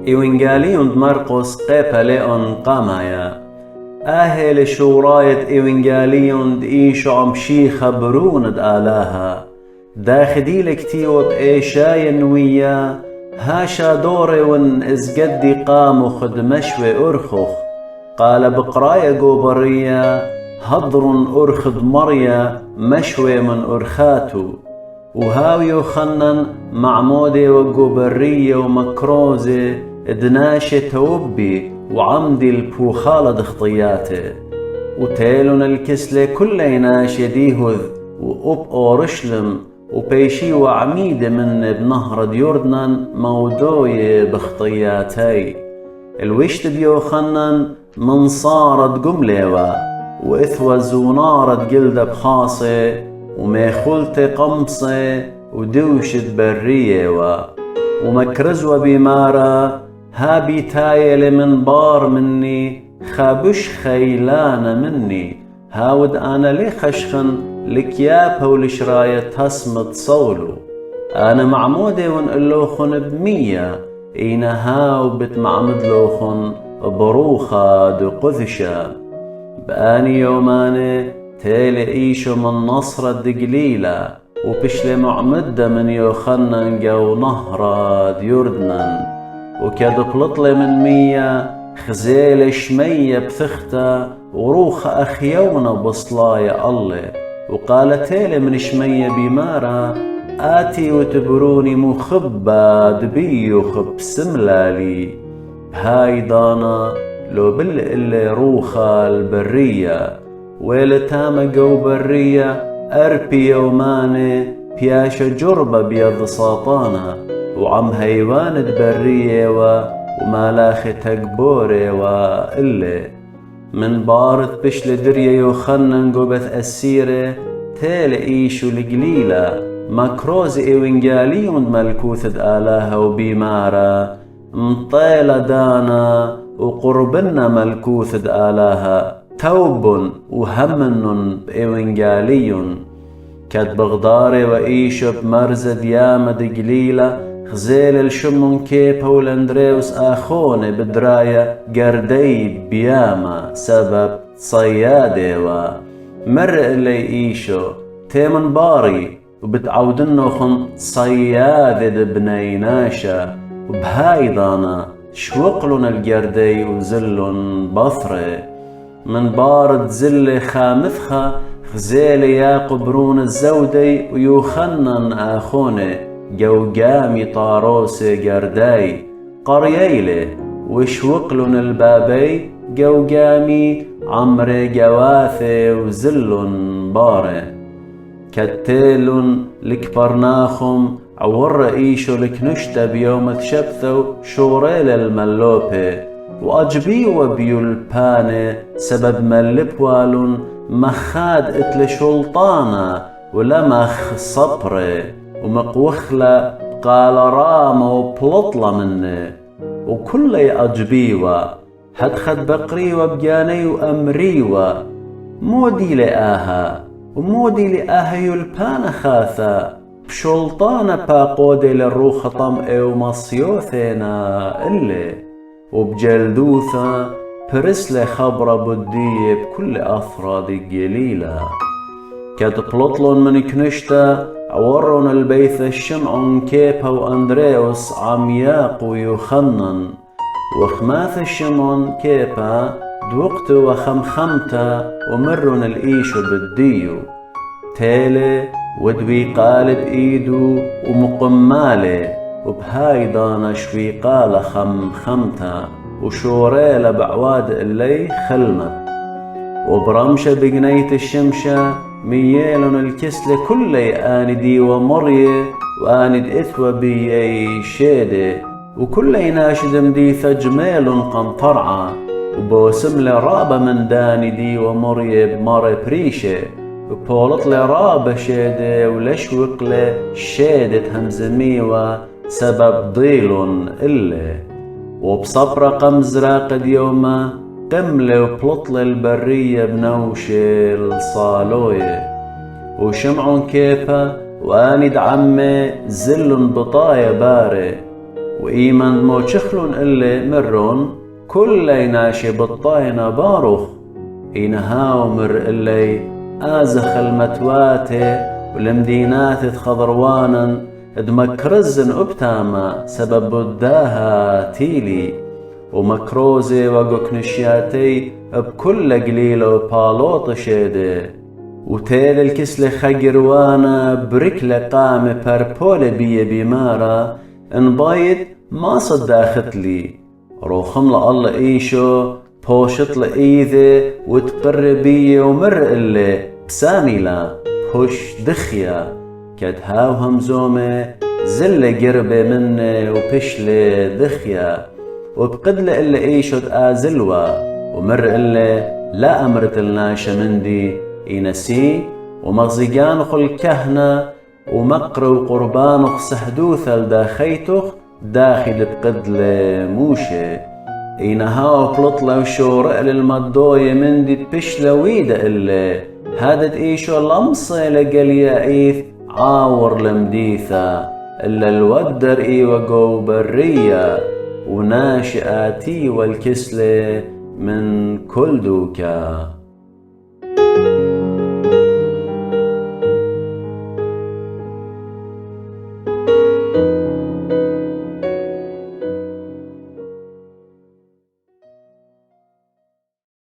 إيوانجاليون مرقس قيبا لئون قامايا آهل شوراية إيوانجاليون إيشو عمشي خبرون آلاها داخدي لكتيو بإيشاي نويا هاشا دوري ون إزقدي قامو خد مشوي أرخخ قال بقرايا قوبرية هضر أرخد مريا مشوي من أرخاتو وهاوي وخنن معمودي وقوبرية ومكروزي ادناشي توبي وعمدي البوخالة خطياته وتيلون الكسلة كليناش يديهذ وأب أورشلم وبيشي وعميدة من بنهر يوردنان مودوية بخطياتي الوشت بيوخنن من صارت قمليوة وإثوى زونارت جلدة بخاصة وميخولت قمصة ودوشت برية ومكرزوة بمارة هابي تايل من بار مني خابش خيلانة مني هاود أنا لي خشخن لكيابة ولشراية تصمت صولو أنا معمودة ونقلوخن بمية إينا هاو بتمعمد لوخن بروخة دو قذشة بآني يوماني تيلي إيشو من نصرة دقليلة وبشلي معمدة من يوخنن جو نهرة يردنن وكاد بلطلي من مية خزيل شمية بثختة وروخ أخيونا بصلايا الله وقالتيلي من شمية بمارة آتي وتبروني مخبة دبي خب سملالي هاي دانا لو بالإلي روخة البرية ويلتاما جو برية أربي يوماني بياشا جربة بيض ساطانا وعم هيوان برية ومالاخي تقبوري وإلي من بارد بشل درية يوخنن قبث أسيرة تيل إيشو القليلة مكروز إيوانجاليون ملكوث آلاها وبيمارة مطيلة دانا وقربنا ملكوث آلاها توب وهمن بإيوانجاليون كاد بغداري وإيشو بمرزد يامد قليلة خزيل الشمون كيبا والاندريوس آخوني بدراية قردي بياما سبب صيادي ومر إلي إيشو تيمن باري وبتعودنوخن صيادة بنيناشا وبهاي دانا شوقلن القردي وزلن بثري من بارد زل خامثخة خزيلي يا قبرون الزودي ويوخنن آخوني جو قامي طاروسي قرداي قرييلي وشوقلن البابي جو قامي عمري قواثي وزلن باري كتيلن لكبرناخم عور إيشو لكنشتا بيوم تشبثو شوريل الملوبي وأجبي وبيو الباني سبب ملبوالن مخاد اتل شلطانة ولمخ صبري ومقوخلة قال رامة وبلطلة مني وكلي أجبيوة هدخد بقريوة بجاني وأمريوة مودي لآها ومودي لآها يلبانة خاثة بشلطانة باقودي للروخة طمئي ومصيوثينا اللي وبجلدوثة برسلي خبرة بدية بكل أفراد قليلة كاد بلطلون من كنشتا عورون البيث الشمعون كيبا وأندريوس عمياق ويوخنن وخماث الشمعون كيبا دوقت وخمخمتا ومرون الإيشو بالديو تيلي ودوي قالب إيدو ومقمالي وبهاي دانا شوي قال خمخمتا وشوريلا بعواد اللي خلمت وبرمشة بقنية الشمشة ميالون الكسلة كلي آندي ومرية وآند إثوى بي شيدة وكلي ناشد مديثة جميل قنطرعة وبوسم لرابة من داندي ومرية بمرة بريشة وبولط لرابة شيدة ولشوق لشيدة همزميوة سبب ضيل إلي وبصبرة قمزرة قد يوما قملة وبلطل البرية بنوشة الصالوية وشمعون كيبا وآند عمي زل بطايا باري وإيمان مو شخلون إلي مرون كل ناشي بالطاينة باروخ إينهاو مر إلي آزخ المتواتي والمدينات خضروانا دمكرزن أبتاما سبب بداها تيلي ومكروزي وقوكنشياتي بكل قليلة وبالوط شيدي وتيل الكسل خجروانا بركلة قام بربول بي بمارا انبايد ما صداخت لي روخم الله إيشو بوشت لإيذي وتقر بي ومر إلي بساميلا بوش دخيا كد هاو همزومي زل قربي مني وبشلي دخيا وبقدل إلي إيشو تآزلوا ومر إلي لا أمرت الناشا مندي إنسي ومغزيقانخ الكهنة ومقر وقربانخ سحدوثة لداخيتخ داخل بقدل موشي إينها بلطلة وشورق للمدوية مندي تبشلة ويدا إلي هادت إيشو اللمصة لقليا إيث عاور لمديثة إلا الودر إيوة برية وناشئاتي والكسلة من كل دوكا.